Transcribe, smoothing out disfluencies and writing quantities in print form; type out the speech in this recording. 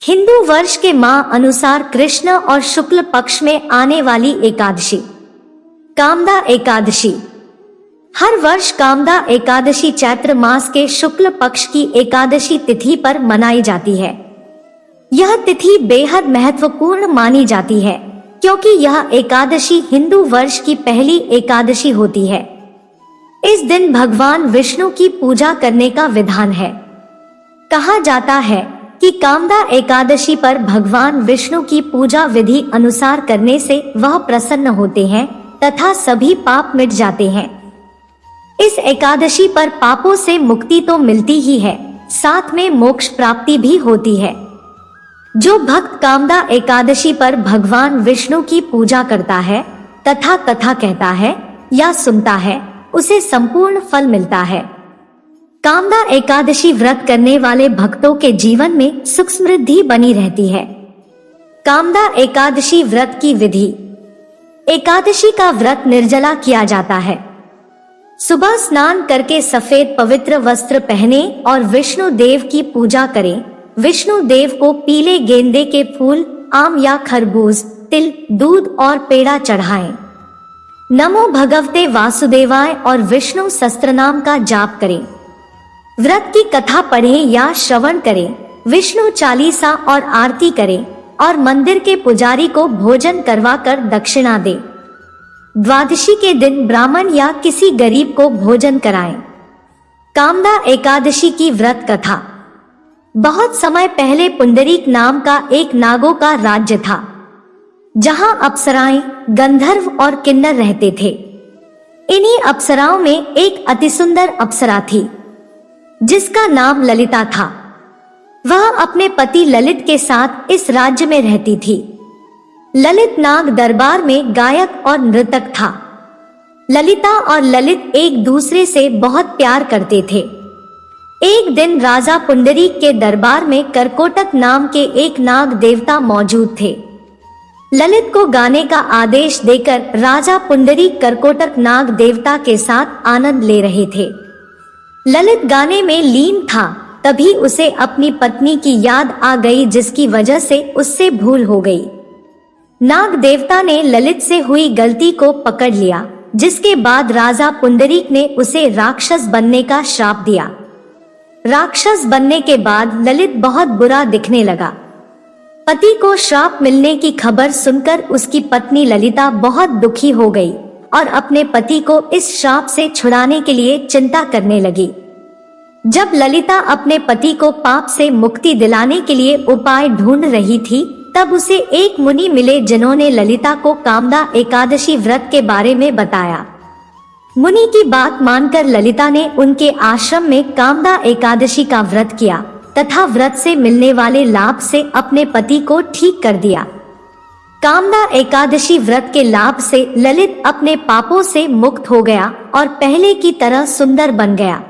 हिंदू वर्ष के माह अनुसार कृष्ण और शुक्ल पक्ष में आने वाली एकादशी कामदा एकादशी। हर वर्ष कामदा एकादशी चैत्र मास के शुक्ल पक्ष की एकादशी तिथि पर मनाई जाती है। यह तिथि बेहद महत्वपूर्ण मानी जाती है क्योंकि यह एकादशी हिंदू वर्ष की पहली एकादशी होती है। इस दिन भगवान विष्णु की पूजा करने का विधान है। कहा जाता है कि कामदा एकादशी पर भगवान विष्णु की पूजा विधि अनुसार करने से वह प्रसन्न होते हैं तथा सभी पाप मिट जाते हैं। इस एकादशी पर पापों से मुक्ति तो मिलती ही है, साथ में मोक्ष प्राप्ति भी होती है। जो भक्त कामदा एकादशी पर भगवान विष्णु की पूजा करता है तथा कथा कहता है या सुनता है, उसे संपूर्ण फल मिलता है। कामदा एकादशी व्रत करने वाले भक्तों के जीवन में सुख समृद्धि बनी रहती है। कामदा एकादशी व्रत की विधि। एकादशी का व्रत निर्जला किया जाता है। सुबह स्नान करके सफेद पवित्र वस्त्र पहने और विष्णु देव की पूजा करें। विष्णु देव को पीले गेंदे के फूल, आम या खरबूज, तिल, दूध और पेड़ा चढ़ाएं। नमो भगवते वासुदेवाय और विष्णु सहस्त्रनाम का जाप करें। व्रत की कथा पढ़ें या श्रवण करें। विष्णु चालीसा और आरती करें और मंदिर के पुजारी को भोजन करवाकर दक्षिणा दें। द्वादशी के दिन ब्राह्मण या किसी गरीब को भोजन कराएं। कामदा एकादशी की व्रत कथा। बहुत समय पहले पुंडरीक नाम का एक नागों का राज्य था, जहां अप्सराएं, गंधर्व और किन्नर रहते थे। इन्हीं अप्सराओं में एक अतिसुंदर अप्सरा थी जिसका नाम ललिता था। वह अपने पति ललित के साथ इस राज्य में रहती थी। ललित नाग दरबार में गायक और नृतक था। ललिता और ललित एक दूसरे से बहुत प्यार करते थे। एक दिन राजा पुंडरीक के दरबार में करकोटक नाम के एक नाग देवता मौजूद थे। ललित को गाने का आदेश देकर राजा पुंडरीक करकोटक नाग देवता के साथ आनंद ले रहे थे। ललित गाने में लीन था, तभी उसे अपनी पत्नी की याद आ गई, जिसकी वजह से उससे भूल हो गई। नाग देवता ने ललित से हुई गलती को पकड़ लिया, जिसके बाद राजा पुंडरीक ने उसे राक्षस बनने का श्राप दिया। राक्षस बनने के बाद ललित बहुत बुरा दिखने लगा। पति को श्राप मिलने की खबर सुनकर उसकी पत्नी ललिता बहुत दुखी हो गई और अपने पति को इस श्राप से छुड़ाने के लिए चिंता करने लगी। जब ललिता अपने पति को पाप से मुक्ति दिलाने के लिए उपाय ढूंढ रही थी, तब उसे एक मुनि मिले जिन्होंने ललिता को कामदा एकादशी व्रत के बारे में बताया। मुनि की बात मानकर ललिता ने उनके आश्रम में कामदा एकादशी का व्रत किया तथा व्रत से मिलने वाले लाभ से अपने पति को ठीक कर दिया। कामदा एकादशी व्रत के लाभ से ललित अपने पापों से मुक्त हो गया और पहले की तरह सुंदर बन गया।